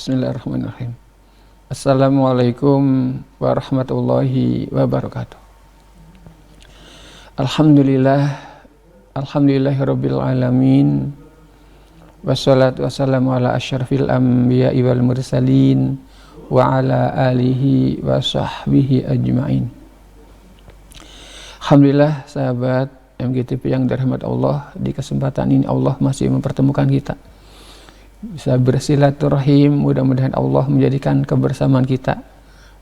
Bismillahirrahmanirrahim. Assalamualaikum warahmatullahi wabarakatuh. Alhamdulillahirabbil alamin. Wassalatu wassalamu ala asyrafil anbiya'i wal mursalin wa ala alihi wa sahbihi ajma'in. Alhamdulillah sahabat MGTV yang dirahmati Allah, di kesempatan ini Allah masih mempertemukan kita bisa bersilaturahim. Mudah-mudahan Allah menjadikan kebersamaan kita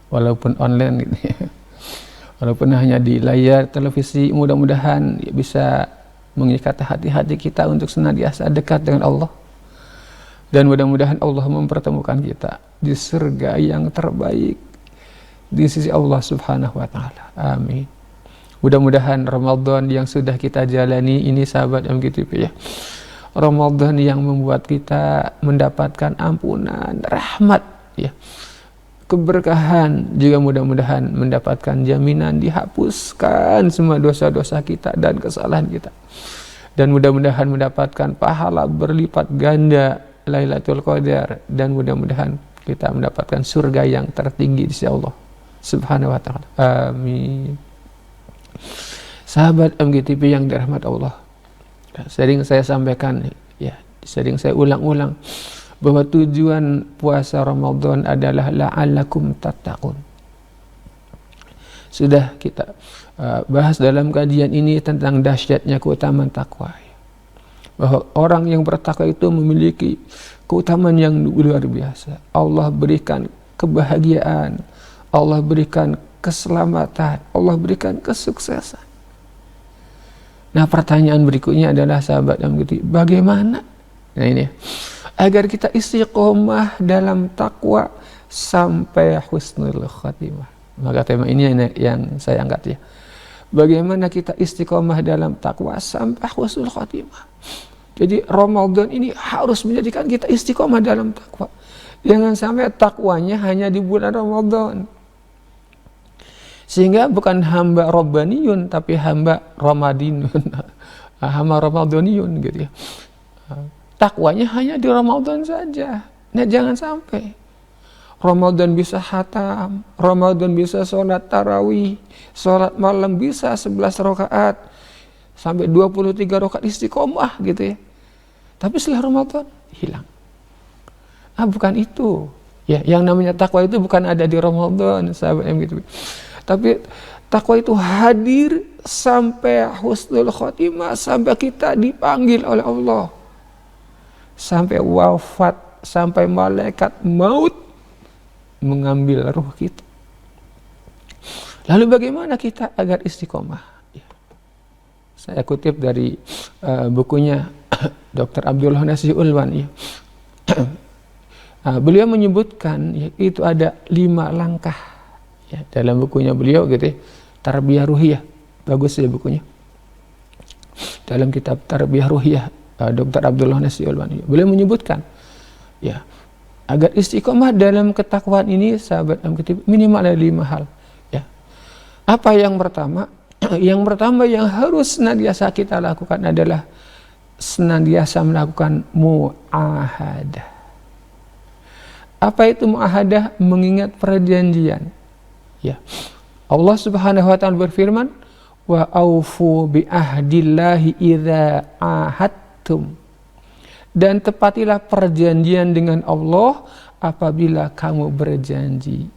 walaupun online gitu ya. Walaupun hanya di layar televisi, mudah-mudahan bisa mengikat hati-hati kita untuk senantiasa dekat dengan Allah. Dan mudah-mudahan Allah mempertemukan kita di surga yang terbaik di sisi Allah Subhanahu wa taala. Amin. Mudah-mudahan Ramadan yang sudah kita jalani ini sahabat MGTV ya, Ramadan yang membuat kita mendapatkan ampunan, rahmat ya, keberkahan, juga mudah-mudahan mendapatkan jaminan dihapuskan semua dosa-dosa kita dan kesalahan kita, dan mudah-mudahan mendapatkan pahala berlipat ganda Lailatul Qadar, dan mudah-mudahan kita mendapatkan surga yang tertinggi di sisi Allah Subhanahu wa taala. Amin. Sahabat MGTV yang dirahmati Allah, sering saya sampaikan ya, sering saya ulang-ulang bahwa tujuan puasa Ramadan adalah la'allakum tattaqun. Sudah kita bahas dalam kajian ini tentang dahsyatnya keutamaan takwa, bahwa orang yang bertakwa itu memiliki keutamaan yang luar biasa. Allah berikan kebahagiaan, Allah berikan keselamatan, Allah berikan kesuksesan. Nah, pertanyaan berikutnya adalah sahabat yang begitu, bagaimana? Nah ini, agar kita istiqomah dalam takwa sampai husnul khatimah. Maka tema ini yang saya angkat ya. Bagaimana kita istiqomah dalam takwa sampai husnul khatimah. Jadi Ramadan ini harus menjadikan kita istiqomah dalam takwa. Jangan sampai takwanya hanya di bulan Ramadan, sehingga bukan hamba Rabbaniyun tapi hamba Ramadinun, hamba Ramadaniyun gitu ya. Takwanya hanya di Ramadan saja. Nah, jangan sampai Ramadan bisa khatam, Ramadan bisa sholat tarawih, sholat malam bisa 11 rakaat sampai 23 rakaat istiqomah gitu ya. Tapi setelah Ramadan hilang. Bukan itu. Ya, yang namanya takwa itu bukan ada di Ramadan, sahabat MGTV. Tapi takwa itu hadir sampai husnul khotimah, sampai kita dipanggil oleh Allah, sampai wafat, sampai malaikat maut mengambil ruh kita. Lalu bagaimana kita agar istiqomah? Ya. Saya kutip dari bukunya Dr. Abdullah Nasi Ulwan ya. Beliau menyebutkan ya, itu ada 5 langkah ya, dalam bukunya beliau gitu ya, Tarbiyah Ruhiyah, bagus ya bukunya. Dalam kitab Tarbiyah Ruhiyah Dr. Abdullah Nasi Ulwan ya, beliau menyebutkan ya, agar istiqomah dalam ketakwaan ini sahabat MGTV minimal ada 5 hal ya. Apa yang pertama? Yang pertama yang harus senantiasa kita lakukan adalah senantiasa melakukan mu'ahadah. Apa itu mu'ahadah? Mengingat perjanjian. Ya. Allah Subhanahu wa taala berfirman, "Wa aufu bi ahdillahi idza ahadtum." Dan tepatilah perjanjian dengan Allah apabila kamu berjanji.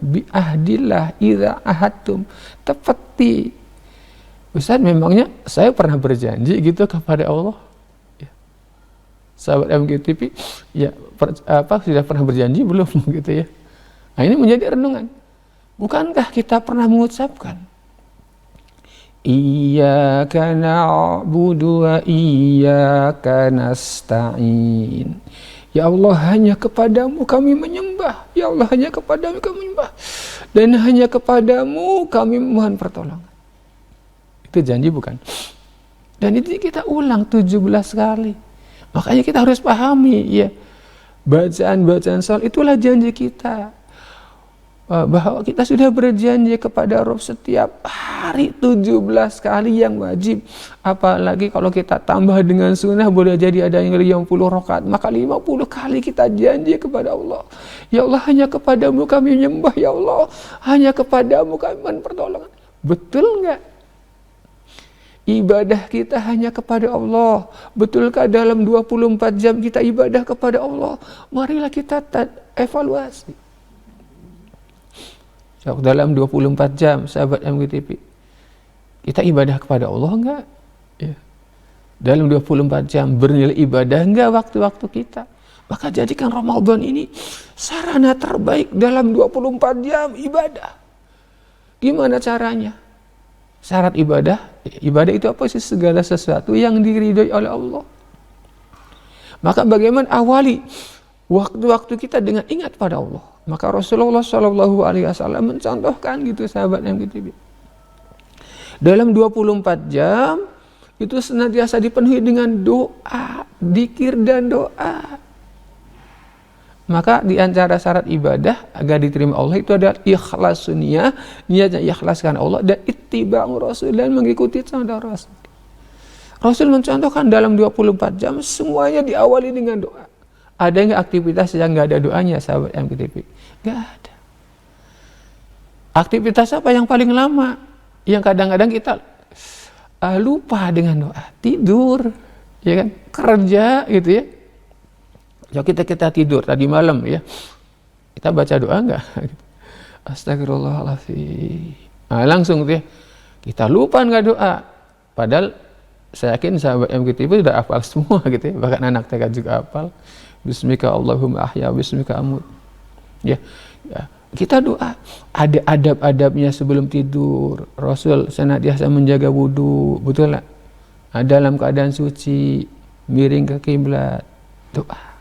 Bi ahdillah idza ahadtum. Tepati. Ustaz, memangnya saya pernah berjanji gitu kepada Allah? Ya. Sahabat MGTV, ya sudah pernah berjanji belum gitu ya? Nah, ini menjadi renungan. Bukankah kita pernah mengucapkan Iyyaka na'budu wa iyyaka nasta'in. Ya Allah, hanya kepadamu kami menyembah. Ya Allah, hanya kepadamu kami menyembah. Dan hanya kepadamu kami memohon pertolongan. Itu janji bukan? Dan itu kita ulang 17 kali. Makanya kita harus pahami ya, bacaan-bacaan salat itulah janji kita. bahwa kita sudah berjanji kepada Rabb setiap hari 17 kali yang wajib. Apalagi kalau kita tambah dengan sunnah, boleh jadi ada yang 50 rakaat, maka 50 kali kita janji kepada Allah. Ya Allah, hanya kepadamu kami menyembah, ya Allah, hanya kepadamu kami mohon pertolongan. Betul nggak? Ibadah kita hanya kepada Allah. Betulkah dalam 24 jam kita ibadah kepada Allah? Marilah kita evaluasi. Dalam 24 jam, sahabat MGTV, kita ibadah kepada Allah enggak? Ya. Dalam 24 jam bernilai ibadah enggak waktu-waktu kita? Maka jadikan Ramadan ini sarana terbaik dalam 24 jam ibadah. Gimana caranya? Syarat ibadah itu apa sih? Segala sesuatu yang diridhoi oleh Allah. Maka bagaimana awali waktu-waktu kita dengan ingat pada Allah? Maka Rasulullah SAW mencontohkan gitu, sahabat yang gitu. Dalam 24 jam itu senantiasa dipenuhi dengan doa, zikir dan doa. Maka di antara syarat ibadah agar diterima Allah itu adalah ikhlas niat, niatnya ikhlaskan Allah, dan ittiba'u Rasul, dan mengikuti contoh Rasul. Rasul mencontohkan dalam 24 jam semuanya diawali dengan doa. Ada nggak aktivitas yang nggak ada doanya, sahabat MGTV? Nggak ada. Aktivitas apa yang paling lama? Yang kadang-kadang kita lupa dengan doa. Tidur, ya kan? Kerja, gitu ya. Ya kita tidur tadi malam, ya. Kita baca doa nggak? Astagfirullahaladzim. Nah, langsung tuh ya. Kita lupa nggak doa. Padahal saya yakin sahabat MGTV sudah hafal semua, gitu ya. Bahkan anak TK juga hafal. Bismika Allahumma ahya, bismika amut. Ya, kita doa. Ada adab-adabnya sebelum tidur. Rasul senantiasa menjaga wudu, betul lah. Dalam keadaan suci, miring ke kiblat, doa.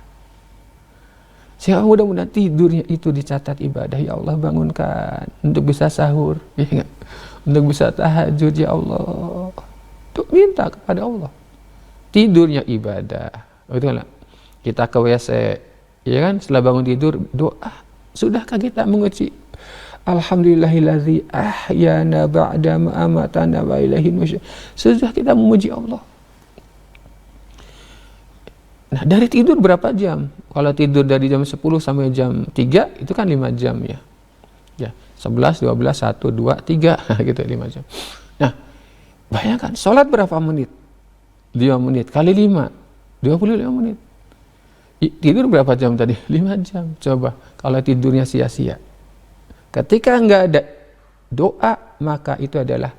Sehingga mudah-mudahan tidurnya itu dicatat ibadah. Ya Allah, bangunkan untuk bisa sahur, ya, untuk bisa tahajud, ya Allah. Untuk minta kepada Allah. Tidurnya ibadah, betul lah. Kita ke WC, ya kan, setelah bangun tidur doa. Sudahkah kita menguji Alhamdulillahillazi ahyana ba'da ma amatana wa ilaihi nusyur? Sudah kita memuji Allah. Nah, dari tidur berapa jam? Kalau tidur dari jam 10 sampai jam 3 itu kan 5 jam, ya. Ya, 11, 12, 1, 2, 3 gitu, 5 jam. Nah, bayangkan sholat berapa menit? 5 menit kali 5, 25 menit. Tidur berapa jam tadi? 5 jam. Coba kalau tidurnya sia-sia. Ketika nggak ada doa, maka itu adalah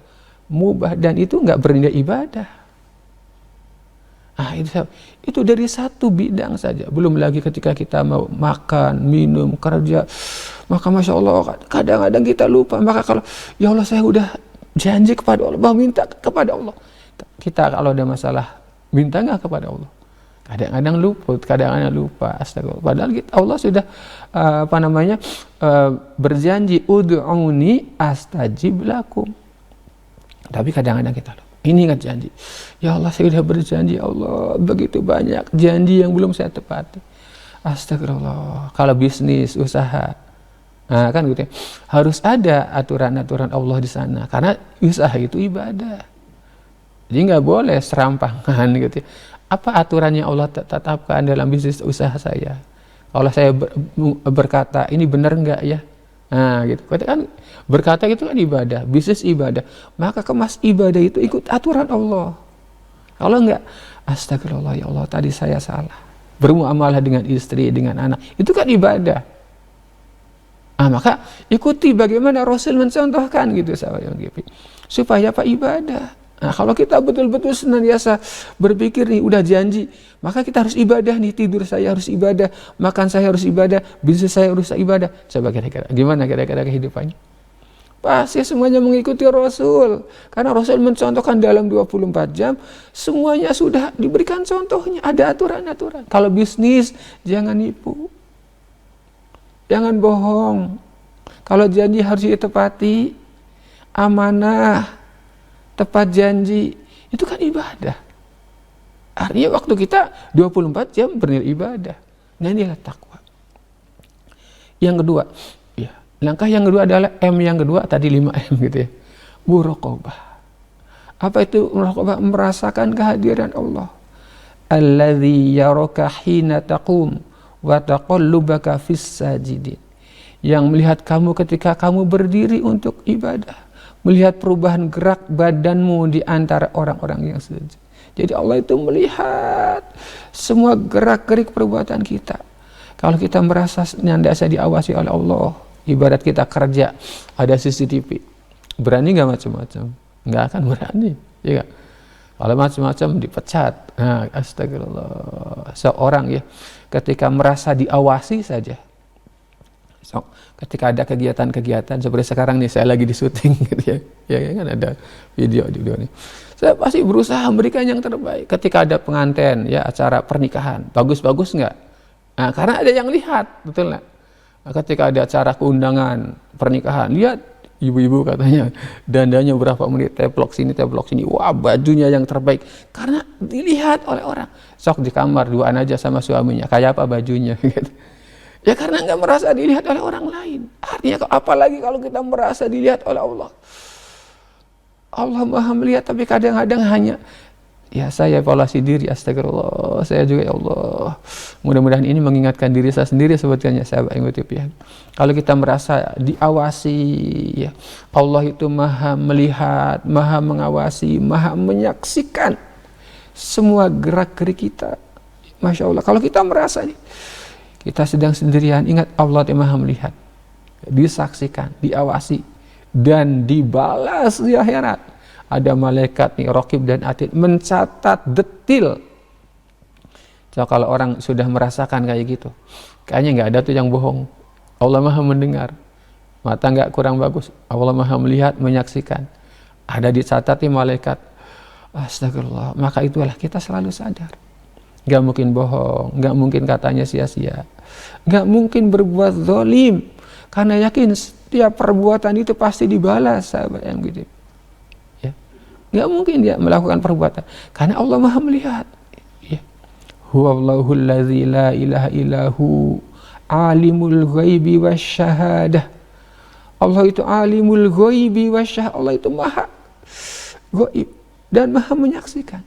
mubah dan itu nggak bernilai ibadah. Ah, itu dari satu bidang saja. Belum lagi ketika kita mau makan, minum, kerja. Maka Masya Allah, kadang-kadang kita lupa. Maka kalau, ya Allah, saya udah janji kepada Allah, mau minta kepada Allah. Kita kalau ada masalah, minta nggak kepada Allah? Kadang-kadang lupa, astagfirullah. Padahal Allah sudah berjanji, ud'uni astajib lakum. Tapi kadang-kadang kita lupa. Ini ingat janji. Ya Allah, saya sudah berjanji, ya Allah, begitu banyak janji yang belum saya tepati. Astagfirullah. Kalau bisnis, usaha, nah kan gitu ya. Harus ada aturan-aturan Allah di sana. Karena usaha itu ibadah. Jadi nggak boleh serampangan gitu ya. Apa aturannya Allah tetapkan dalam bisnis usaha saya? Kalau saya berkata, ini benar enggak ya? Nah, gitu. Kan berkata itu kan ibadah, bisnis ibadah. Maka kemas ibadah itu ikut aturan Allah. Kalau enggak, astagfirullah, ya Allah, tadi saya salah. Bermuamalah dengan istri, dengan anak. Itu kan ibadah. Maka ikuti bagaimana Rasul mencontohkan gitu, sahabat yang gitu. Supaya apa? Ibadah. Nah, kalau kita betul-betul senantiasa berpikir nih, udah janji, maka kita harus ibadah nih, tidur saya harus ibadah, makan saya harus ibadah, bisnis saya harus ibadah. Coba kira-kira, gimana kira-kira kehidupannya? Pasti semuanya mengikuti Rasul. Karena Rasul mencontohkan dalam 24 jam, semuanya sudah diberikan contohnya, ada aturan-aturan. Kalau bisnis, jangan nipu, jangan bohong. Kalau janji harus ditepati, amanah, tepat janji, itu kan ibadah. Artinya waktu kita 24 jam bernilai ibadah. Nah, inilah takwa. Yang kedua, ya, Langkah yang kedua adalah M yang kedua, tadi 5M gitu ya. Muraqabah. Apa itu muraqabah? Merasakan kehadiran Allah. Alladzi yaraka hina taqum wa taqallubaka fis sajidin. Yang melihat kamu ketika kamu berdiri untuk ibadah. Melihat perubahan gerak badanmu di antara orang-orang yang sujud. Jadi Allah itu melihat semua gerak-gerik perbuatan kita. Kalau kita merasa nyandasa diawasi oleh Allah, ibarat kita kerja, ada CCTV. Berani nggak macam-macam? Nggak akan berani. Ya gak? Kalau macam-macam dipecat. Nah, astagfirullah. Seorang ya, ketika merasa diawasi saja. So, ketika ada kegiatan-kegiatan seperti sekarang nih, saya lagi di syuting gitu ya. Ya kan ada video nih. Saya pasti berusaha memberikan yang terbaik. Ketika ada pengantin, ya acara pernikahan, bagus-bagus nggak? Nah, karena ada yang lihat, betul nggak? Nah, ketika ada acara keundangan pernikahan, lihat ibu-ibu katanya dandanya berapa menit, teplok sini, wah bajunya yang terbaik, karena dilihat oleh orang. Sok di kamar duaan aja sama suaminya, kayak apa bajunya, gitu. Ya karena nggak merasa dilihat oleh orang lain. Artinya apalagi kalau kita merasa dilihat oleh Allah. Allah Maha melihat, tapi kadang-kadang hanya ya saya evaluasi diri, astagfirullah, saya juga ya Allah. Mudah-mudahan ini mengingatkan diri saya sendiri sebetulnya, sahabat yang ya. Kalau kita merasa diawasi, ya Allah itu Maha melihat, Maha mengawasi, Maha menyaksikan semua gerak-gerik kita. Masya Allah. Kalau kita merasa nih, kita sedang sendirian, ingat Allah yang Maha melihat, disaksikan, diawasi, dan dibalas di akhirat. Ada malaikat nih, Raqib dan Atid, mencatat detil. So, kalau orang sudah merasakan kayak gitu, kayaknya nggak ada tuh yang bohong. Allah Maha mendengar, mata nggak kurang bagus, Allah Maha melihat, menyaksikan. Ada dicatat nih malaikat. Astagfirullah. Maka itulah kita selalu sadar. Nggak mungkin bohong, nggak mungkin katanya sia-sia, nggak mungkin berbuat zalim, karena yakin setiap perbuatan itu pasti dibalas, sahabat yang gitu. Ya, nggak mungkin dia melakukan perbuatan, karena Allah Maha melihat. Ya. Huwallahul ladzi la ilaha illahu alimul ghaibi wasyahadah. Allah itu alimul ghaibi wasyahadah. Allah itu Maha ghaib dan Maha menyaksikan.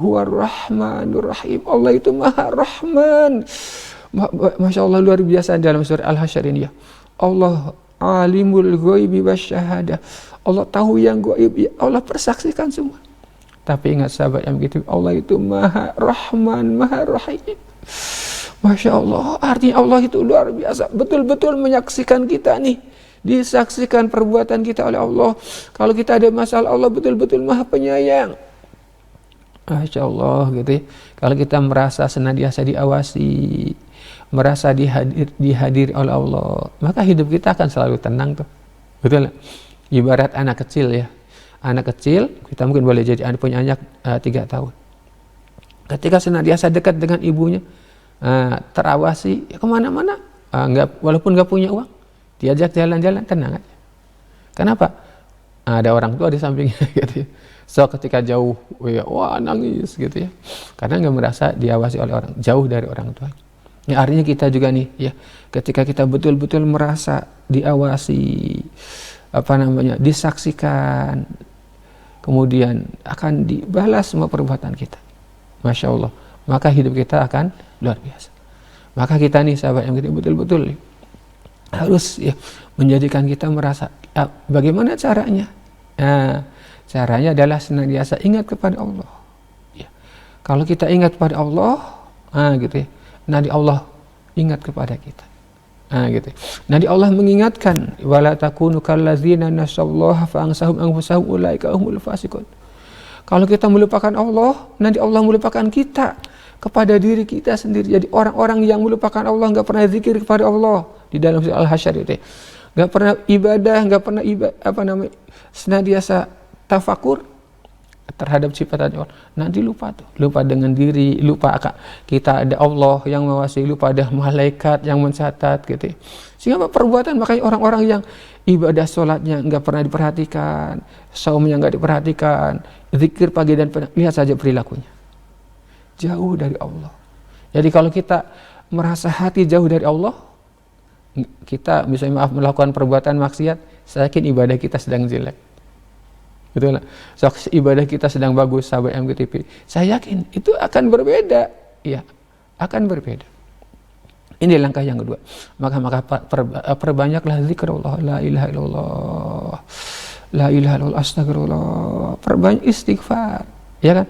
Huwa Rahmanur Rahim. Allah itu Maha Rahman. Masya Allah, luar biasa dalam surah Al-Hasyr ini ya. Allah alimul ghaibi wasyahadah. Allah tahu yang gaib, ya Allah persaksikan semua. Tapi ingat sahabat yang begitu, Allah itu Maha Rahman, Maha Rahim. Masya Allah, artinya Allah itu luar biasa. Betul-betul menyaksikan kita nih. Disaksikan perbuatan kita oleh Allah. Kalau kita ada masalah, Allah betul-betul Maha Penyayang. Masya Allah gitu ya. Kalau kita merasa senantiasa diawasi, merasa dihadiri oleh Allah, maka hidup kita akan selalu tenang tuh. Betul gak? Ibarat anak kecil ya. Anak kecil, kita mungkin boleh jadi punya anak 3 tahun. Ketika senantiasa dekat dengan ibunya, terawasi, ya kemana-mana, walaupun gak punya uang, diajak jalan-jalan, tenang aja. Kenapa? Ada orang tua di sampingnya gitu ya. So ketika jauh, ya, wah nangis gitu ya, karena nggak merasa diawasi oleh orang, jauh dari orang tua. Ya artinya kita juga nih ya, ketika kita betul-betul merasa diawasi, disaksikan, kemudian akan dibalas semua perbuatan kita. Masya Allah, maka hidup kita akan luar biasa. Maka kita nih sahabat yang betul-betul harus ya menjadikan kita merasa bagaimana caranya. Nah, caranya adalah senantiasa ingat kepada Allah. Ya. Kalau kita ingat kepada Allah, gitu ya. Nanti Allah ingat kepada kita. Gitu. Nanti Allah mengingatkan, wala takunu kallazina nasallaha fa ansahum anfusahum ulaika humul fasiqun. Kalau kita melupakan Allah, nanti Allah melupakan kita kepada diri kita sendiri. Jadi orang-orang yang melupakan Allah, enggak pernah zikir kepada Allah di dalam surah Al-Hasyr itu. Enggak pernah ibadah, enggak pernah senantiasa tafakur terhadap ciptaan Allah, nanti lupa tuh, lupa dengan diri, lupa kita ada Allah yang mengawasi, lupa ada malaikat yang mencatat gitu. Sehingga perbuatan, makanya orang-orang yang ibadah sholatnya nggak pernah diperhatikan, saumnya nggak diperhatikan, zikir pagi dan petang, lihat saja perilakunya jauh dari Allah. Jadi kalau kita merasa hati jauh dari Allah, kita misalnya melakukan perbuatan maksiat, saya yakin ibadah kita sedang jelek. Betul nggak? So, ibadah kita sedang bagus, sahabat MKTP. Saya yakin itu akan berbeda. Ya, akan berbeda. Ini langkah yang kedua. Maka perbanyaklah zikrullah, la ilaha illallah, la ilaha illallah, astagfirullah. Perbanyak istighfar, ya kan?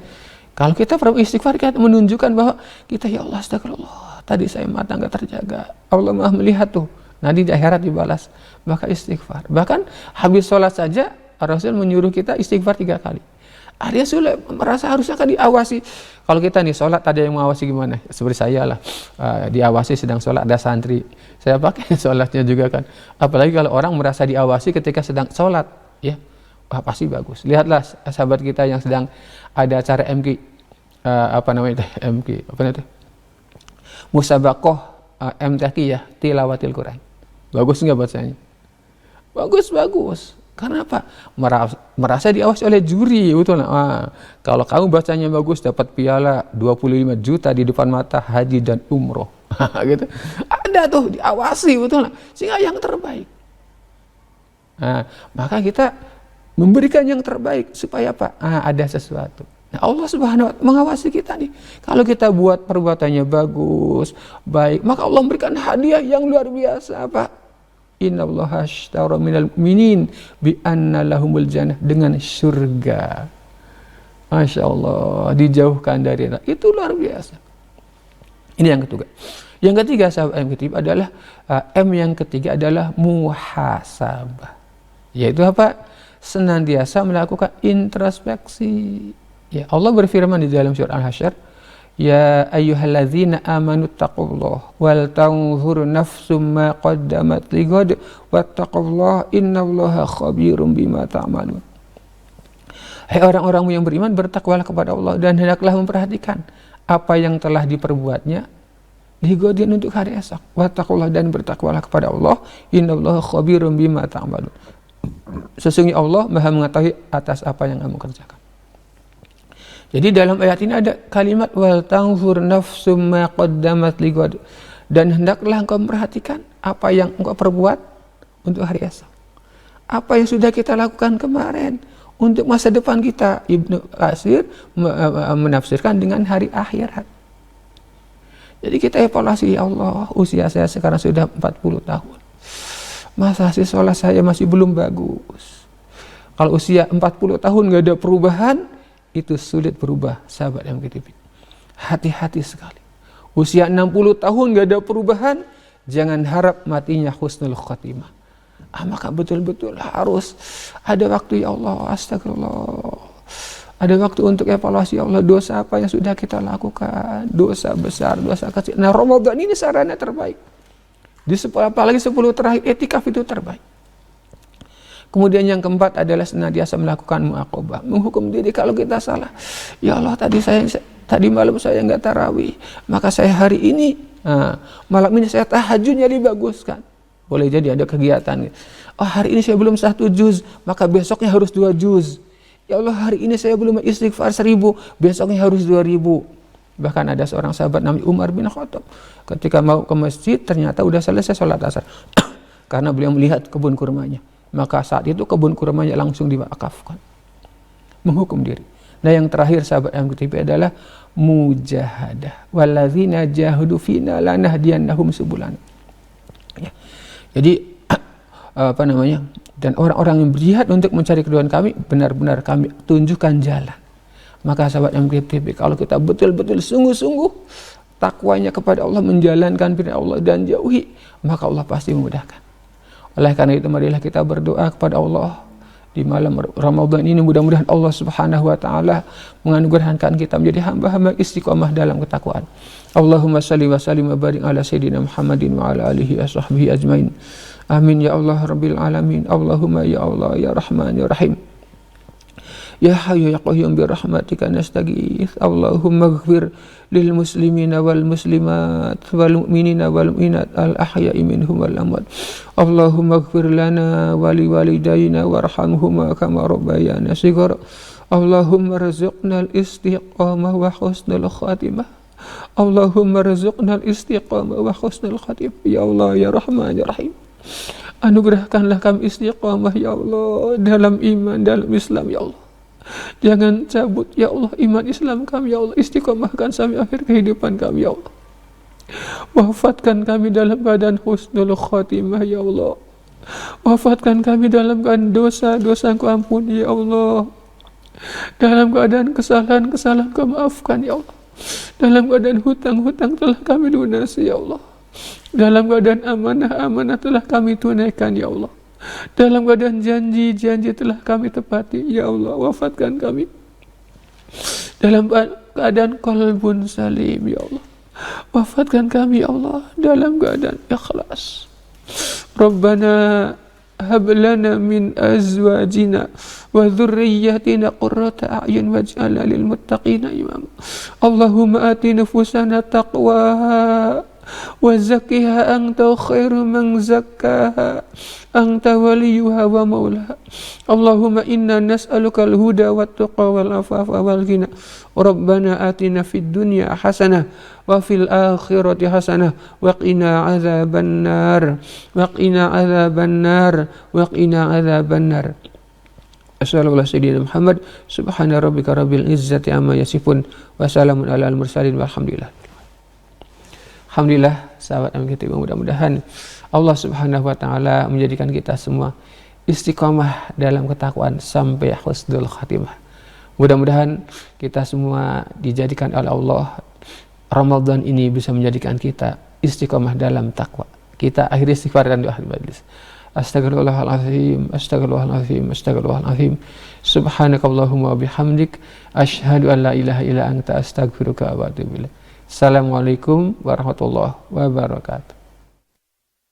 Kalau kita istighfar, kita menunjukkan bahwa kita, ya Allah, astagfirullah, tadi saya mata nggak terjaga, Allah maha melihat tuh. Nanti di akhirat dibalas. Maka istighfar. Bahkan habis sholat saja Rasul menyuruh kita istighfar 3 kali. Artinya sudah merasa harusnya kan diawasi. Kalau kita nih sholat, ada yang mengawasi gimana? Seperti saya lah, diawasi sedang sholat, ada santri. Saya pakai sholatnya juga kan. Apalagi kalau orang merasa diawasi ketika sedang sholat, ya, wah, pasti bagus. Lihatlah sahabat kita yang sedang ada acara MQ, Musabakoh MTQ tilawatil Quran. Bagus nggak bacanya? Bagus. Karena apa? Merasa diawasi oleh juri, betul. Kalau kamu bacanya bagus, dapat piala 25 juta di depan mata haji dan umroh. Gitu. Ada tuh diawasi, betul. Sehingga yang terbaik. Maka kita memberikan yang terbaik supaya apa? Ada sesuatu. Nah, Allah Subhanahu wa ta'ala mengawasi kita nih. Kalau kita buat perbuatannya bagus, baik, maka Allah memberikan hadiah yang luar biasa, apa? Innallaha ashtara minal mu'minin bi anna lahumul jannah, dengan surga. Masya Allah, dijauhkan dari neraka. Itu luar biasa. Ini yang ketiga. Yang ketiga, sahabat yang ketiga adalah yang ketiga adalah muhasabah. Yaitu apa? Senantiasa melakukan introspeksi. Ya, Allah berfirman di dalam surah Al-Hasyr, ya ayyuhalladzina amanu taqullaha wal tanzur nafsum ma qaddamat lighad wattaqullaha innallaha khabirum bima ta'malun. Hai orang-orang yang beriman, bertakwalah kepada Allah dan hendaklah memperhatikan apa yang telah diperbuatnya di kemudian untuk hari esok. Wattaqullaha, dan bertakwalah kepada Allah, innallaha khabirum bima ta'malun. Sesungguhnya Allah Maha mengetahui atas apa yang kamu kerjakan. Jadi dalam ayat ini ada kalimat wal tanzur nafsum ma qaddamat lighad, dan hendaklah engkau memperhatikan apa yang engkau perbuat untuk hari esok. Apa yang sudah kita lakukan kemarin untuk masa depan kita. Ibnu Katsir menafsirkan dengan hari akhirat. Jadi kita evaluasi, ya Allah, usia saya sekarang sudah 40 tahun. Masa sih sholat saya masih belum bagus. Kalau usia 40 tahun gak ada perubahan, itu sulit berubah, sahabat MKTV. Hati-hati sekali. Usia 60 tahun gak ada perubahan, jangan harap matinya husnul khatimah. Maka betul-betul harus ada waktu, ya Allah, astagfirullah. Ada waktu untuk evaluasi, ya Allah, dosa apa yang sudah kita lakukan, dosa besar, dosa kecil. Nah, Ramadan ini sarana terbaik. Apalagi 10 terakhir, etikaf itu terbaik. Kemudian yang keempat adalah senantiasa melakukan muaqabah, menghukum diri kalau kita salah. Ya Allah, tadi malam saya nggak tarawih, maka saya hari ini malam ini saya tahajudnya dibaguskan. Boleh jadi ada kegiatan. Oh, hari ini saya belum 1 juz, maka besoknya harus 2 juz. Ya Allah, hari ini saya belum istighfar 1000, besoknya harus 2000. Bahkan ada seorang sahabat namanya Umar bin Khattab, ketika mau ke masjid ternyata udah selesai sholat asar karena beliau melihat kebun kurmanya. Maka saat itu kebun kurmanya langsung diwakafkan. Menghukum diri. Nah, yang terakhir sahabat MKTP adalah mujahadah. Walladzina jahadu fina lanahdiyannahum subulana. Ya. Jadi dan orang-orang yang berjihad untuk mencari keridhaan kami, benar-benar kami tunjukkan jalan. Maka sahabat MKTP, kalau kita betul-betul sungguh-sungguh takwanya kepada Allah, menjalankan firman Allah dan jauhi, maka Allah pasti memudahkan. Oleh karena itu, marilah kita berdoa kepada Allah di malam Ramadan ini. Mudah-mudahan Allah Subhanahu wa ta'ala menganugerahkan kita menjadi hamba-hamba istiqomah dalam ketakwaan. Allahumma salli wa sallim wa barik ala sayyidina Muhammadin wa ala alihi wa sahbihi ajmain. Amin ya Allah rabbil alamin. Allahumma ya Allah ya Rahman ya Rahim. Ya Hayyu ya Qayyum bi rahmatika nastaghits. Allahumma ighfir lil muslimina wal muslimat wal mu'minina wal mu'minat al ahya'i minhum wal amwat. Allahumma ighfir lana wa li walidayna warhamhuma kama rabbayana shighara. Allahumma rzuqna al istiqamah wa husnul khatimah. Allahumma rizqnal istiqamah wa husnul khatimah. Ya Allah ya Rahman ya Rahim, anugerahkanlah kami istiqamah ya Allah dalam iman, dalam Islam ya Allah. Jangan cabut ya Allah iman Islam kami ya Allah. Istiqamahkan sampai akhir kehidupan kami ya Allah. Wafatkan kami dalam keadaan husnul khatimah ya Allah. Wafatkan kami dalam keadaan dosa-dosa Engkau ampuni ya Allah. Dalam keadaan kesalahan-kesalahan Kau maafkan ya Allah. Dalam keadaan hutang-hutang telah kami lunasi ya Allah. Dalam keadaan amanah-amanah telah kami tunaikan ya Allah. Dalam keadaan janji-janji telah kami tepati ya Allah. Wafatkan kami dalam keadaan qalbun salim ya Allah. Wafatkan kami ya Allah dalam keadaan ikhlas. Rabbana hab lana min azwajina wa dhurriyyatina qurrata a'yun waj'alna lil muttaqina imama. Allahumma ati nufusana taqwaha wa zakkiha anta khairu man zakkaha anta waliyuha wa maulaha. Allahumma inna nas'aluka al-huda wat tuqa wal afafa wal ghina. Rabbana atina fid dunya hasanah wa fil akhirati hasanah wa qina adzaban nar wa qina adzaban nar wa qina adzaban nar. Assalamualaikum warahmatullahi Muhammad subhana rabbika rabbil izzati amma yasifun wa salamun alal mursalin walhamdulillah. Alhamdulillah sahabat MGTV, mudah-mudahan Allah Subhanahu wa taala menjadikan kita semua istiqomah dalam ketakwaan sampai husnul khatimah. Mudah-mudahan kita semua dijadikan oleh Allah, Ramadan ini bisa menjadikan kita istiqomah dalam takwa. Kita akhiri istighfar dan doa majlis. Astagfirullahalazim, astagfirullahalazim, astagfirullahalazim. Subhanakallahumma wa bihamdik, asyhadu an la ilaha illa anta, astaghfiruka wa atubu ilaik. Assalamualaikum warahmatullahi wabarakatuh.